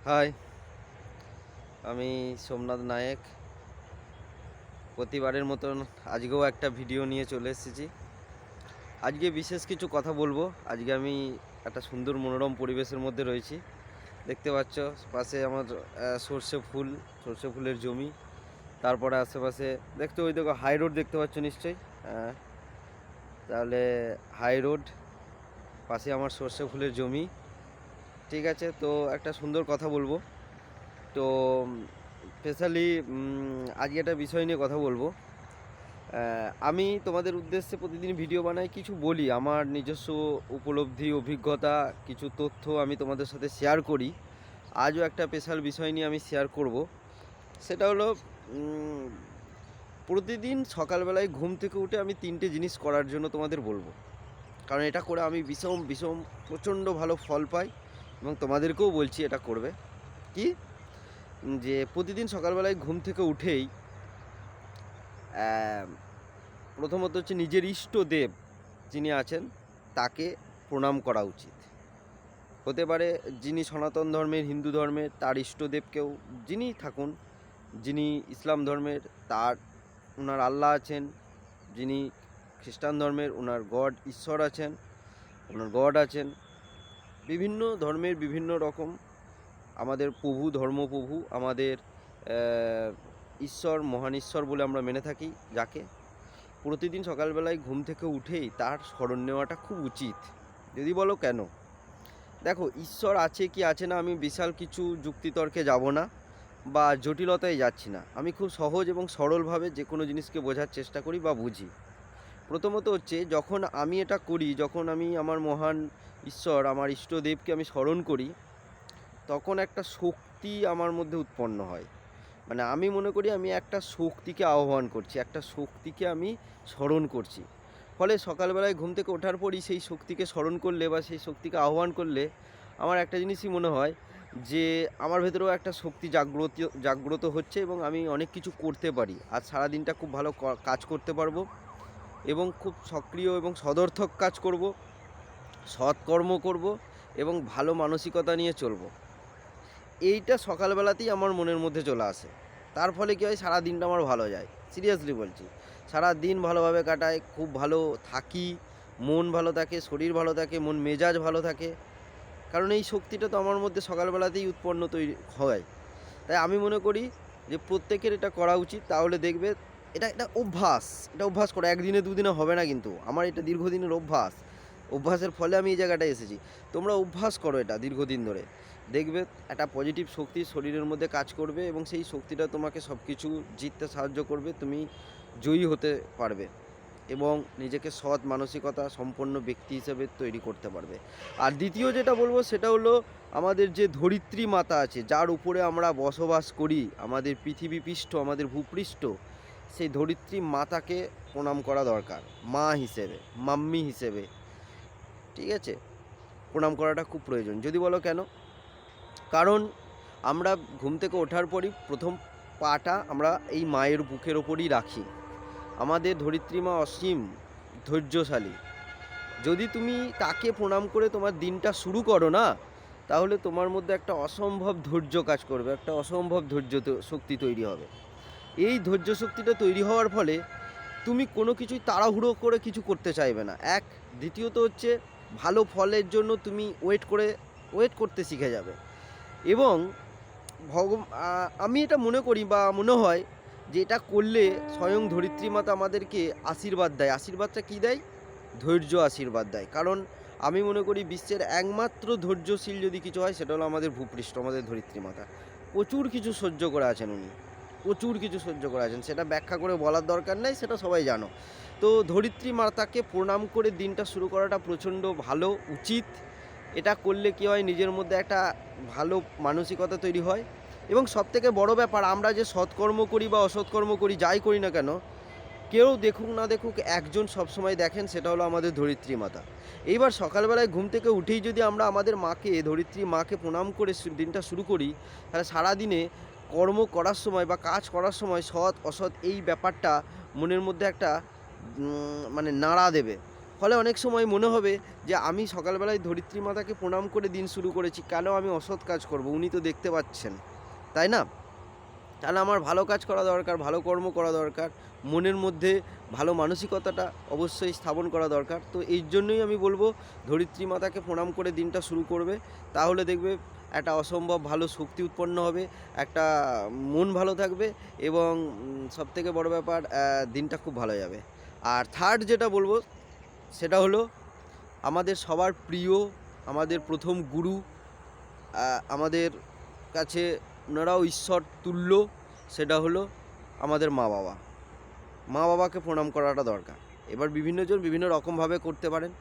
High, আমি সোমনাথ নায়েক। প্রতিবারের মতন আজকেও একটা ভিডিও নিয়ে চলে এসেছি। আজকে বিশেষ কিছু কথা বলবো। আজকে আমি একটা সুন্দর মনোরম পরিবেশের মধ্যে রয়েছি। দেখতে পাচ্ছ পাশে আমার সর্ষে ফুলের জমি। তারপরে আশেপাশে দেখতে ওই দেখো হাই রোড দেখতে পাচ্ছ নিশ্চয়ই। তাহলে হাই রোড, পাশে আমার সর্ষে ফুলের জমি। ঠিক আছে, তো একটা সুন্দর কথা বলবো। তো স্পেশালি আজকে একটা বিষয় নিয়ে কথা বলবো। আমি তোমাদের উদ্দেশ্যে প্রতিদিন ভিডিও বানাই, কিছু বলি, আমার নিজস্ব উপলব্ধি অভিজ্ঞতা কিছু তথ্য আমি তোমাদের সাথে শেয়ার করি। আজও একটা স্পেশাল বিষয় নিয়ে আমি শেয়ার করব। সেটা হলো প্রতিদিন সকালবেলায় ঘুম থেকে উঠে আমি 3টে জিনিস করার জন্য তোমাদের বলবো, কারণ এটা করে আমি ভীষণ ভীষণ প্রচণ্ড ভালো ফল পাই এবং তোমাদেরকেও বলছি এটা করবে। কি যে প্রতিদিন সকালবেলায় ঘুম থেকে উঠেই প্রথমত হচ্ছে নিজের ইষ্টদেব যিনি আছেন তাকে প্রণাম করা উচিত। হতে পারে যিনি সনাতন ধর্মের, হিন্দু ধর্মের, তার ইষ্টদেবকেও যিনি থাকুন, যিনি ইসলাম ধর্মের তার ওনার আল্লাহ আছেন, যিনি খ্রিস্টান ধর্মের ওনার গড ঈশ্বর আছেন, ওনার গড আছেন। বিভিন্ন ধর্মের বিভিন্ন রকম আমাদের প্রভু, ধর্মপ্রভু, আমাদের ঈশ্বর, মহান ঈশ্বর বলে আমরা মেনে থাকি যাকে। প্রতিদিন সকালবেলায় ঘুম থেকে উঠেই তার স্মরণ নেওয়াটা খুব উচিত। যদি বলো কেন, দেখো ঈশ্বর আছে কি আছে না আমি বিশাল কিছু যুক্তিতর্কে যাব না বা জটিলতায় যাচ্ছি না। আমি খুব সহজ এবং সরলভাবে যে কোনো জিনিসকে বোঝার চেষ্টা করি বা বুঝি। প্রথমত হচ্ছে যখন আমি এটা করি, যখন আমি আমার মহান ঈশ্বর, আমার ইষ্টদেবকে আমি স্মরণ করি, তখন একটা শক্তি আমার মধ্যে উৎপন্ন হয়। মানে আমি মনে করি আমি একটা শক্তিকে আহ্বান করছি, একটা শক্তিকে আমি স্মরণ করছি। ফলে সকালবেলায় ঘুম থেকে ওঠার পরই সেই শক্তিকে স্মরণ করলে বা সেই শক্তিকে আহ্বান করলে আমার একটা জিনিসই মনে হয় যে আমার ভেতরেও একটা শক্তি জাগ্রত হচ্ছে এবং আমি অনেক কিছু করতে পারি। আর সারাদিনটা খুব ভালো কাজ করতে পারবো এবং খুব সক্রিয় এবং সদর্থক কাজ করব, সৎকর্ম করব এবং ভালো মানসিকতা নিয়ে চলবো। এইটা সকালবেলাতেই আমার মনের মধ্যে চলে আসে। তার ফলে কী হয়, সারা দিনটা আমার ভালো যায়। সিরিয়াসলি বলছি, সারা দিন ভালোভাবে কাটায়, খুব ভালো থাকি, মন ভালো থাকে, শরীর ভালো থাকে, মন মেজাজ ভালো থাকে। কারণ এই শক্তিটা তো আমার মধ্যে সকালবেলাতেই উৎপন্ন তৈরি হয়। তাই আমি মনে করি যে প্রত্যেকের এটা করা উচিত। তাহলে দেখবে এটা এটা অভ্যাস, এটা অভ্যাস করো। একদিনে দুদিনে হবে না, কিন্তু আমার এটা দীর্ঘদিনের অভ্যাস। অভ্যাসের ফলে আমি এই জায়গাটায় এসেছি। তোমরা অভ্যাস করো এটা দীর্ঘদিন ধরে, দেখবে একটা পজিটিভ শক্তি শরীরের মধ্যে কাজ করবে এবং সেই শক্তিটা তোমাকে সব কিছু জিততে সাহায্য করবে। তুমি জয়ী হতে পারবে এবং নিজেকে সৎ মানসিকতা সম্পন্ন ব্যক্তি হিসেবে তৈরি করতে পারবে। আর দ্বিতীয় যেটা বলবো সেটা হলো আমাদের যে ধরিত্রী মাতা আছে, যার উপরে আমরা বসবাস করি, আমাদের পৃথিবী পৃষ্ঠ, আমাদের ভূপৃষ্ঠ, সেই ধরিত্রী মাতাকে প্রণাম করা দরকার। মা হিসেবে, মাম্মি হিসেবে, ঠিক আছে, প্রণাম করাটা খুব প্রয়োজন। যদি বলো কেন, কারণ আমরা ঘুম থেকে ওঠার পরই প্রথম পাটা আমরা এই মায়ের বুকের ওপরই রাখি। আমাদের ধরিত্রী মা অসীম ধৈর্যশালী। যদি তুমি তাকে প্রণাম করে তোমার দিনটা শুরু করো না, তাহলে তোমার মধ্যে একটা অসম্ভব ধৈর্য কাজ করবে, একটা অসম্ভব ধৈর্য শক্তি তৈরি হবে। এই ধৈর্য শক্তিটা তৈরি হওয়ার ফলে তুমি কোনো কিছুই তাড়াহুড়ো করে কিছু করতে চাইবে না, এক। দ্বিতীয়ত হচ্ছে ভালো ফলের জন্য তুমি ওয়েট করতে শিখে যাবে। এবং আমি এটা মনে করি বা মনে হয় যে এটা করলে স্বয়ং ধরিত্রী মাতা আমাদেরকে আশীর্বাদ দেয়। আশীর্বাদটা কী দেয়? ধৈর্য আশীর্বাদ দেয়। কারণ আমি মনে করি বিশ্বের একমাত্র ধৈর্যশীল যদি কিছু হয় সেটা হলো আমাদের ভূপৃষ্ঠ, আমাদের ধরিত্রী মাতা। প্রচুর কিছু সহ্য করে আছেন উনি, প্রচুর কিছু সহ্য করে আছেন, সেটা ব্যাখ্যা করে বলার দরকার নেই, সেটা সবাই জানো। তো ধরিত্রী মাতাকে প্রণাম করে দিনটা শুরু করাটা প্রচণ্ড ভালো, উচিত। এটা করলে কী হয়, নিজের মধ্যে একটা ভালো মানসিকতা তৈরি হয়। এবং সবথেকে বড় ব্যাপার, আমরা যে সৎকর্ম করি বা অসৎকর্ম করি, যাই করি না কেন, কেউ দেখুক না দেখুক, একজন সবসময় দেখেন, সেটা হলো আমাদের ধরিত্রী মাতা। এইবার সকালবেলায় ঘুম থেকে উঠেই যদি আমরা আমাদের মাকে, ধরিত্রী মাকে প্রণাম করে দিনটা শুরু করি, তাহলে সারাদিনে কর্ম করার সময় বা কাজ করার সময় সৎ অসৎ এই ব্যাপারটা মনের মধ্যে একটা মানে নাড়া দেবে। ফলে অনেক সময় মনে হবে যে আমি সকালবেলায় ধরিত্রী মাতাকে প্রণাম করে দিন শুরু করেছি, কেন আমি অসৎ কাজ করব? উনি তো দেখতে পাচ্ছেন, তাই না? তাহলে আমার ভালো কাজ করা দরকার, ভালো কর্ম করা দরকার, মনের মধ্যে ভালো মানসিকতাটা অবশ্যই স্থাপন করা দরকার। তো এই জন্যই আমি বলবো ধরিত্রী মাতাকে প্রণাম করে দিনটা শুরু করবে, তাহলে দেখবে একটা অসম্ভব ভালো শক্তি উৎপন্ন হবে, একটা মন ভালো থাকবে এবং সবথেকে বড় ব্যাপার দিনটা খুব ভালো যাবে। আর থার্ড যেটা বলবো সেটা হলো আমাদের সবার প্রিয়, আমাদের প্রথম গুরু, আমাদের কাছে ওনারাও ঈশ্বর তুল্য, সেটা হলো আমাদের মা বাবা। মা বাবাকে প্রণাম করাটা দরকার। এবার বিভিন্নজন বিভিন্ন রকমভাবে করতে পারেন।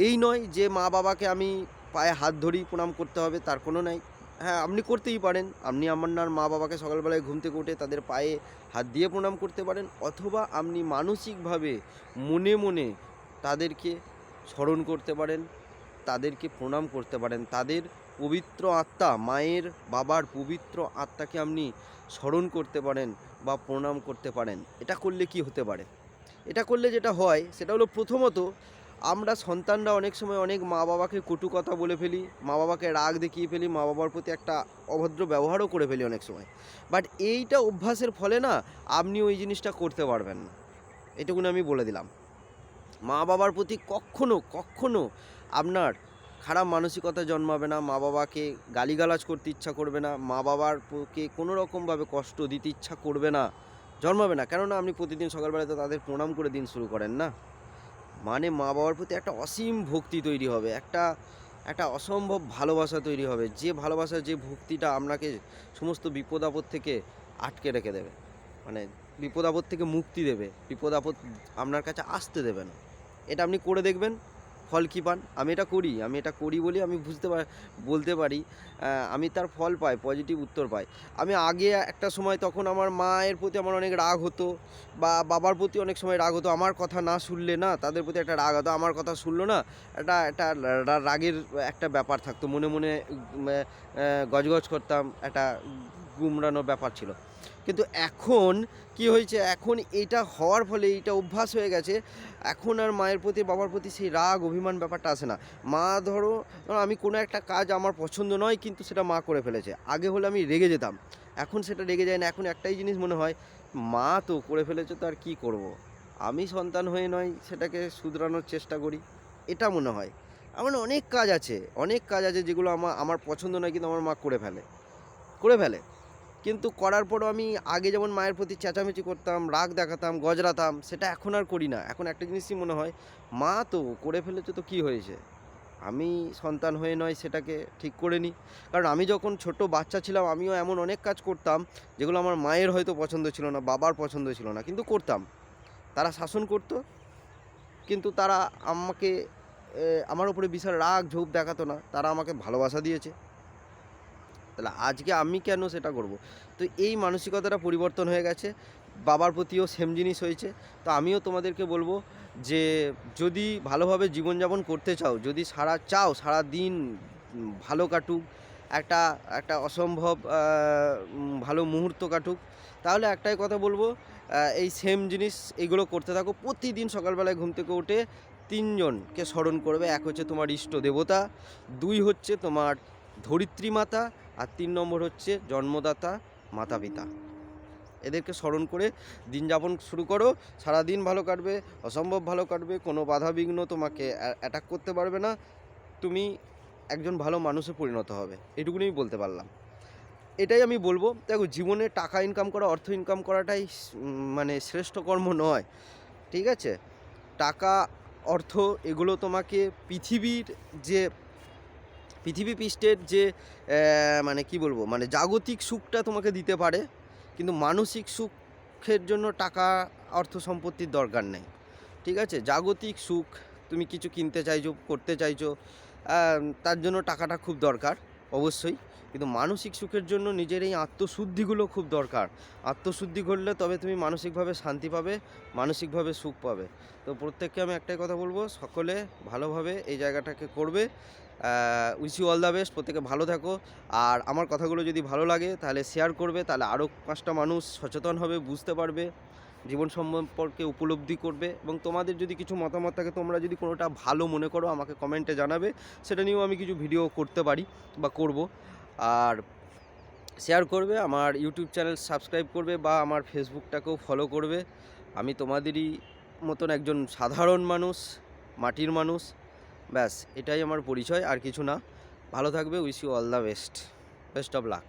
এই নয় যে মা বাবাকে আমি পায়ে হাত ধরেই প্রণাম করতে হবে, তার কোনো নাই। হ্যাঁ, আপনি করতেই পারেন। আপনি আপনার মা বাবাকে সকালবেলায় ঘুম থেকে উঠে তাদের পায়ে হাত দিয়ে প্রণাম করতে পারেন, অথবা আপনি মানসিকভাবে মনে মনে তাদেরকে স্মরণ করতে পারেন, তাদেরকে প্রণাম করতে পারেন। তাদের পবিত্র আত্মা, মায়ের বাবার পবিত্র আত্মাকে আপনি স্মরণ করতে পারেন বা প্রণাম করতে পারেন। এটা করলে কি হতে পারে? এটা করলে যেটা হয় সেটা হলো, প্রথমত আমরা সন্তানরা অনেক সময় অনেক মা বাবাকে কটু কথা বলে ফেলি, মা বাবাকে রাগ দেখিয়ে ফেলি, মা বাবার প্রতি একটা অভদ্র ব্যবহারও করে ফেলি অনেক সময়। বাট এইটা অভ্যাসের ফলে না আপনি ওই জিনিসটা করতে পারবেন না, এটুকুনি আমি বলে দিলাম। মা বাবার প্রতি কখনো কখনো আপনার খারাপ মানসিকতা জন্মাবে না, মা বাবাকে গালিগালাজ করতে ইচ্ছা করবে না, মা বাবারকে কোনো রকমভাবে কষ্ট দিতে ইচ্ছা করবে না, জন্মাবে না। কেননা আপনি প্রতিদিন সকালবেলায় তো তাদের প্রণাম করে দিন শুরু করেন না, মানে মা বাবার প্রতি একটা অসীম ভক্তি তৈরি হবে, একটা একটা অসম্ভব ভালোবাসা তৈরি হবে, যে ভালোবাসা, যে ভক্তিটা আপনাকে সমস্ত বিপদ আপদ থেকে আটকে রেখে দেবে, মানে বিপদ আপদ থেকে মুক্তি দেবে, বিপদ আপদ আপনার কাছে আসতে দেবে না। এটা আপনি করে দেখবেন, ফল কী পান। আমি এটা করি বলে আমি বলতে পারি, আমি তার ফল পাই, পজিটিভ উত্তর পাই। আমি আগে একটা সময়, তখন আমার মায়ের প্রতি আমার অনেক রাগ হতো, বা বাবার প্রতি অনেক সময় রাগ হতো, আমার কথা না শুনলে না, তাদের প্রতি একটা রাগ হতো, আমার কথা শুনলো না, একটা রাগের একটা ব্যাপার থাকতো মনে মনে, গজগজ করতাম, একটা গুমরানো ব্যাপার ছিল। কিন্তু এখন কি হয়েছে, এখন এটা হওয়ার ফলে, এইটা অভ্যাস হয়ে গেছে, এখন আর মায়ের প্রতি বাবার প্রতি সেই রাগ অভিমান ব্যাপারটা আসে না। মা ধরো আমি কোনো একটা কাজ আমার পছন্দ নয়, কিন্তু সেটা মা করে ফেলেছে, আগে হলে আমি রেগে যেতাম, এখন সেটা রেগে যায় না। এখন একটাই জিনিস মনে হয়, মা তো করে ফেলেছে, তো আর কী করব, আমি সন্তান হয়ে নয় সেটাকে শুধরানোর চেষ্টা করি, এটা মনে হয়। এমন অনেক কাজ আছে যেগুলো আমার পছন্দ নয়, কিন্তু আমার মা করে ফেলে। কিন্তু করার পরও আমি আগে যেমন মায়ের প্রতি চেঁচামেচি করতাম, রাগ দেখাতাম, গজরাতাম, সেটা এখন আর করি না। এখন একটা জিনিসই মনে হয়, মা তো করে ফেলেছে, তো কী হয়েছে, আমি সন্তান হয়ে নয় সেটাকে ঠিক করে নিই। কারণ আমি যখন ছোট বাচ্চা ছিলাম, আমিও এমন অনেক কাজ করতাম যেগুলো আমার মায়ের হয়তো পছন্দ ছিল না, বাবার পছন্দ ছিল না, কিন্তু করতাম। তারা শাসন করতো, কিন্তু তারা আমাকে আমার উপরে বিশাল রাগ ঝোঁক দেখাতো না, তারা আমাকে ভালোবাসা দিয়েছে। তাহলে আজকে আমি কেন সেটা করব? তো এই মানসিকতাটা পরিবর্তন হয়ে গেছে, বাবার প্রতিও সেম জিনিস হয়েছে। তো আমিও তোমাদেরকে বলবো যে, যদি ভালোভাবে জীবনযাপন করতে চাও, যদি সারাদিন ভালো কাটুক, একটা একটা অসম্ভব ভালো মুহূর্ত কাটুক, তাহলে একটাই কথা বলবো, এই সেম জিনিস এইগুলো করতে থাকো। প্রতিদিন সকালবেলায় ঘুম থেকে উঠে ৩ জনকে স্মরণ করবে। এক হচ্ছে তোমার ইষ্ট দেবতা, ২ হচ্ছে তোমার ধরিত্রী মাতা, আর ৩ নম্বর হচ্ছে জন্মদাতা মাতা পিতা। এদেরকে স্মরণ করে দিন যাপন শুরু করো, সারাদিন ভালো কাটবে, অসম্ভব ভালো কাটবে, কোনো বাধা বিঘ্ন তোমাকে অ্যাটাক করতে পারবে না, তুমি একজন ভালো মানুষে পরিণত হবে, এটুকুনি বলতে পারলাম। এটাই আমি বলবো। দেখো, জীবনে টাকা ইনকাম করা, অর্থ ইনকাম করাটাই মানে শ্রেষ্ঠ কর্ম নয়, ঠিক আছে? টাকা, অর্থ, এগুলো তোমাকে যে পৃথিবী পৃষ্ঠের যে মানে কি বলবো, মানে জাগতিক সুখটা তোমাকে দিতে পারে, কিন্তু মানসিক সুখের জন্য টাকা, অর্থ সম্পত্তির দরকার নেই, ঠিক আছে? জাগতিক সুখ, তুমি কিছু কিনতে চাইছো, করতে চাইছো, তার জন্য টাকাটা খুব দরকার অবশ্যই, কিন্তু মানসিক সুখের জন্য নিজের এই আত্মশুদ্ধিগুলো খুব দরকার। আত্মশুদ্ধি করলে তবে তুমি মানসিকভাবে শান্তি পাবে, মানসিকভাবে সুখ পাবে। তো প্রত্যেককে আমি একটাই কথা বলবো, সকলে ভালোভাবে এই জায়গাটাকে করবে। Wish you all the best, প্রত্যেকে ভালো থাকো। আর আমার কথাগুলো যদি ভালো লাগে তাহলে শেয়ার করবে, তাহলে আরও 5টা মানুষ সচেতন হবে, বুঝতে পারবে, জীবন সম্পর্কে উপলব্ধি করবে, এবং তোমাদের যদি কিছু মতামত থাকে, তোমরা যদি কোনোটা ভালো মনে করো আমাকে কমেন্টে জানাবে, সেটা নিয়েও আমি কিছু ভিডিও করতে পারি বা করব। আর শেয়ার করবে, আমার ইউটিউব চ্যানেল সাবস্ক্রাইব করবে, বা আমার ফেসবুকটাকেও ফলো করবে। আমি তোমাদেরই মতন একজন সাধারণ মানুষ, মাটির মানুষ, ব্যাস এটাই আমার পরিচয়, আর কিছু না। ভালো থাকবে, wish you all the best, best of lakh.